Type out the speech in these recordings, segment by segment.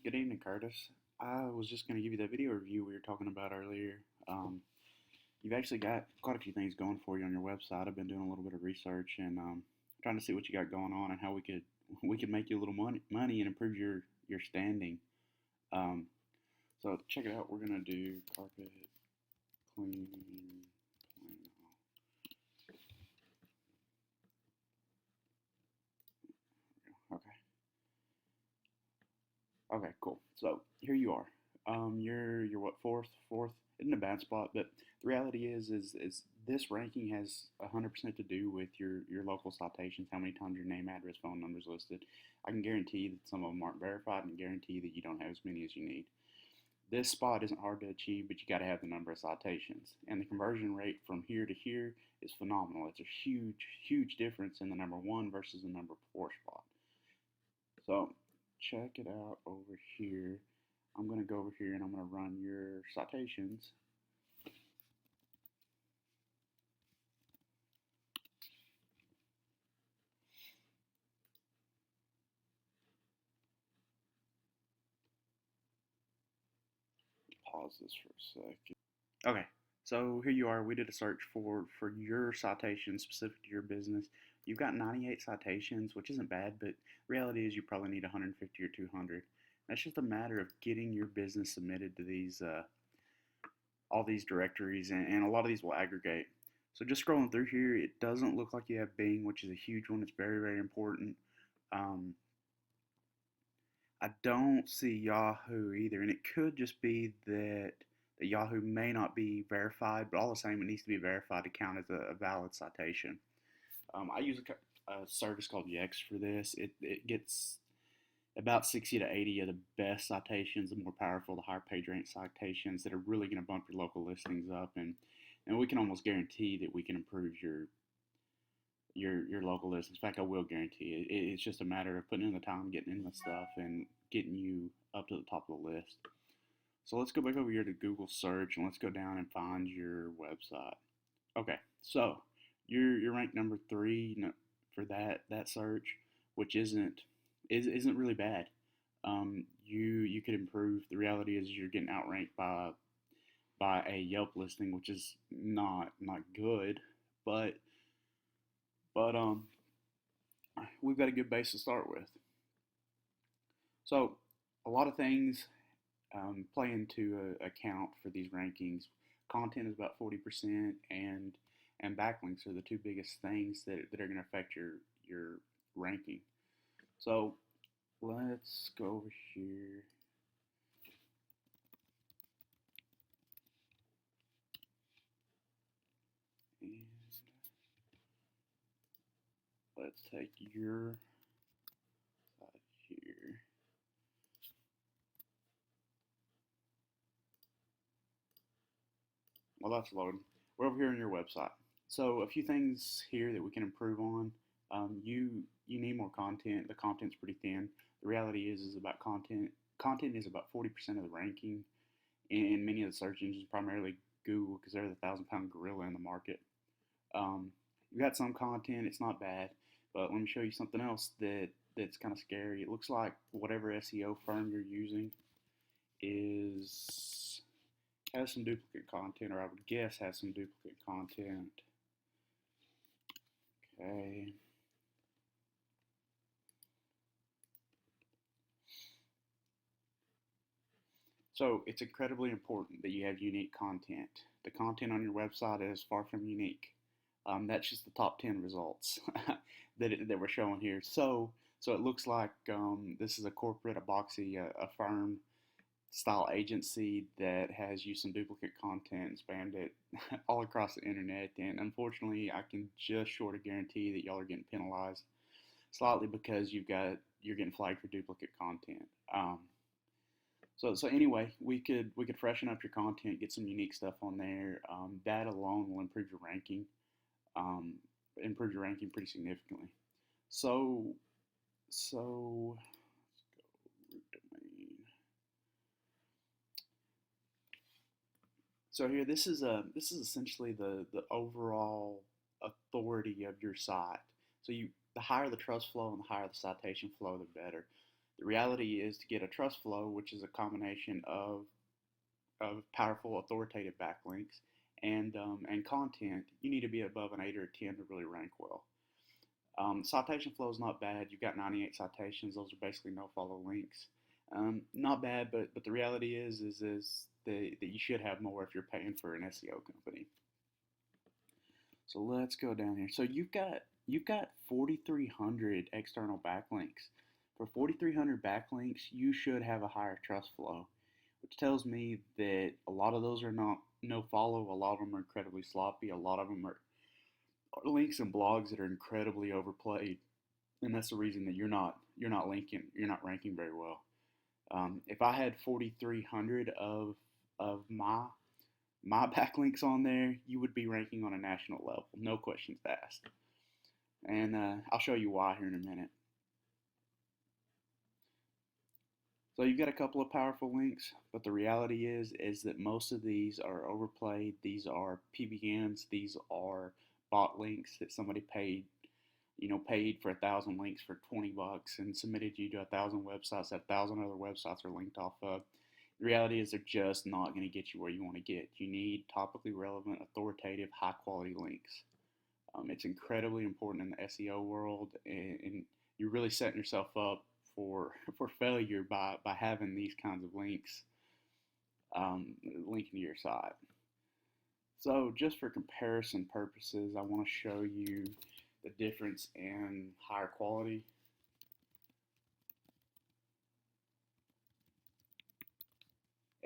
Good evening, Curtis. I was just going to give you that video review we were talking about earlier. Um, you've actually got quite a few things going for you on your website. I've been doing a little bit of research and trying to see what you got going on and how we could make you a little money and improve your standing. Um, so check it out. We're gonna do carpet clean. Okay. Okay, cool. So here you are. You're what, fourth? Fourth isn't a bad spot, but the reality is this ranking has 100% to do with your local citations, how many times your name, address, phone number is listed. I can guarantee that some of them aren't verified, and guarantee that you don't have as many as you need. This spot isn't hard to achieve, but you got to have the number of citations, and the conversion rate from here to here is phenomenal. It's a huge difference in the number one versus the number four spot. So check it out over here. I'm going to go over here and I'm going to run your citations. Pause this for a second. Okay, so here you are. We did a search for your citation specific to your business. You've got 98 citations, which isn't bad, but reality is you probably need 150 or 200. That's just a matter of getting your business submitted to these all these directories, and a lot of these will aggregate. So just scrolling through here, it doesn't look like you have Bing, which is a huge one. It's very important. Um, I don't see Yahoo either, and it could just be that the Yahoo may not be verified, but all the same, it needs to be verified to count as a valid citation. I use a service called Yext for this. It gets about 60 to 80 of the best citations, the more powerful, the higher page rank citations that are really going to bump your local listings up, and we can almost guarantee that we can improve your local listings. In fact, I will guarantee it. It's just a matter of putting in the time, getting in the stuff, and getting you up to the top of the list. So let's go back over here to Google search and let's go down and find your website. Okay, so you're ranked number 3 for that search, which isn't really bad. You could improve. The reality is you're getting outranked by a Yelp listing, which is not good, but but we've got a good base to start with. So a lot of things play into account for these rankings. Content is about 40%, and backlinks are the two biggest things that are going to affect your ranking. So let's go over here. And let's take your side here. Well, that's loading. We're over here on your website. So a few things here that we can improve on. You need more content. The content's pretty thin. The reality is about content. Content is about 40% of the ranking in many of the search engines, primarily Google, because they're the 1,000-pound gorilla in the market. You got some content. It's not bad, but let me show you something else that's kind of scary. It looks like whatever SEO firm you're using is has some duplicate content, or I would guess has some duplicate content. Okay. So it's incredibly important that you have unique content. The content on your website is far from unique. That's just the top 10 results that we're showing here. So it looks like this is a corporate, a boxy, a firm style agency that has used some duplicate content and spammed it all across the internet. And unfortunately, I can just short of guarantee that y'all are getting penalized slightly because you're getting flagged for duplicate content. So anyway, we could freshen up your content, get some unique stuff on there. That alone will um, improve your ranking pretty significantly. So so let's go root domain. So here, this is essentially the overall authority of your site. So the higher the trust flow and the higher the citation flow, the better. The reality is to get a trust flow, which is a combination of powerful authoritative backlinks and content, you need to be above an 8 or a 10 to really rank well. Citation flow is not bad. You've got 98 citations. Those are basically no follow links. Not bad, but the reality is that you should have more if you're paying for an SEO company. So let's go down here. So you've got 4,300 external backlinks. For 4,300 backlinks, you should have a higher trust flow, which tells me that a lot of those are not no follow. A lot of them are incredibly sloppy. A lot of them are links and blogs that are incredibly overplayed, and that's the reason that you're not ranking very well. If I had 4,300 of my backlinks on there, you would be ranking on a national level, no questions asked. And I'll show you why here in a minute. So you've got a couple of powerful links, but the reality is that most of these are overplayed. These are PBNs. These are bot links that somebody paid for 1,000 links for $20 and submitted you to 1,000 websites that 1,000 other websites are linked off of. The reality is they're just not going to get you where you want to get. You need topically relevant, authoritative, high quality links. It's incredibly important in the SEO world, and you're really setting yourself up for failure by having these kinds of links linking to your site. So just for comparison purposes, I want to show you the difference in higher quality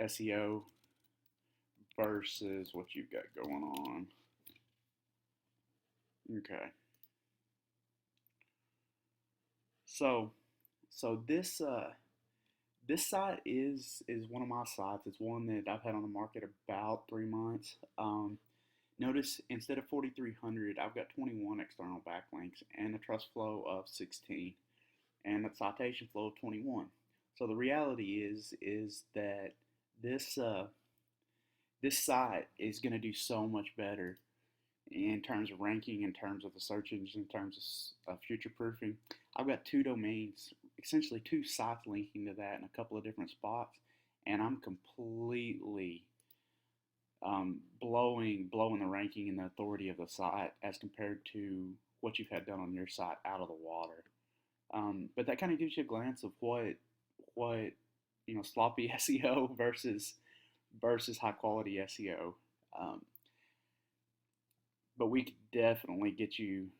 SEO versus what you've got going on. Okay. So this site is one of my sites. It's one that I've had on the market about 3 months. Notice instead of 4,300, I've got 21 external backlinks and a trust flow of 16 and a citation flow of 21. So the reality is that this site is going to do so much better in terms of ranking, in terms of the search engine, in terms of future proofing. I've got 2 domains, essentially 2 sites linking to that in a couple of different spots, and I'm completely blowing the ranking and the authority of the site as compared to what you've had done on your site out of the water. But that kind of gives you a glance of what sloppy SEO versus high quality SEO. But we could definitely get you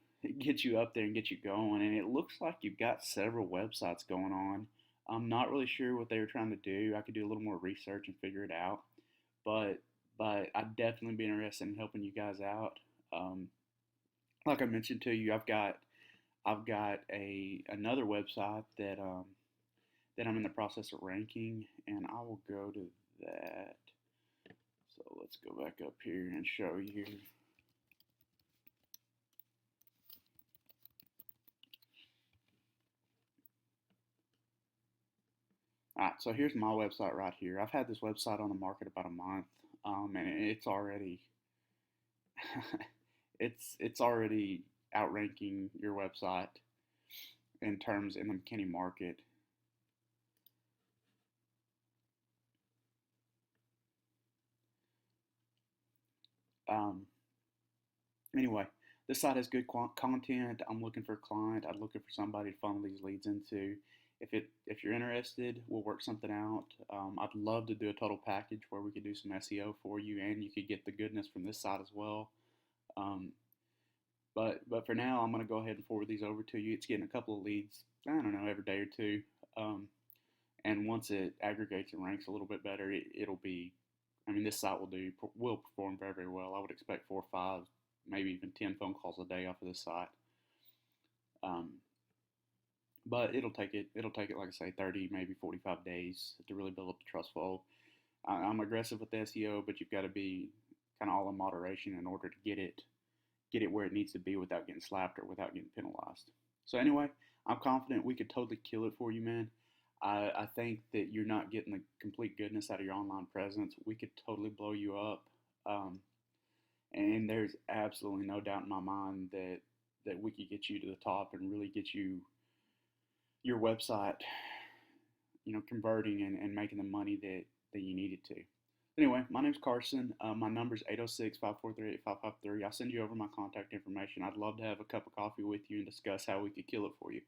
up there and get you going. And it looks like you've got several websites going on. I'm not really sure what they were trying to do. I could do a little more research and figure it out. But I'd definitely be interested in helping you guys out. Like I mentioned to you, I've got another website that I'm in the process of ranking, and I will go to that. So let's go back up here and show you. Alright, so here's my website right here. I've had this website on the market about a month, and it's already it's already outranking your website in the McKinney market. Anyway, this site has good content. I'm looking for a client. I'm looking for somebody to funnel these leads into. If you're interested, we'll work something out. I'd love to do a total package where we could do some SEO for you, and you could get the goodness from this site as well. But for now, I'm going to go ahead and forward these over to you. It's getting a couple of leads, I don't know, every day or two. And once it aggregates and ranks a little bit better, it'll be, this site will perform very, very well. I would expect 4 or 5, maybe even 10 phone calls a day off of this site. But it'll take it, like I say, 30, maybe 45 days to really build up the trust flow. I'm aggressive with the SEO, but you've got to be kind of all in moderation in order to get it where it needs to be without getting slapped or without getting penalized. So anyway, I'm confident we could totally kill it for you, man. I think that you're not getting the complete goodness out of your online presence. We could totally blow you up. And there's absolutely no doubt in my mind that we could get you to the top and really get your website converting and making the money that you needed to. Anyway, my name's Carson. My number is 806-543-8553. I'll send you over my contact information. I'd love to have a cup of coffee with you and discuss how we could kill it for you.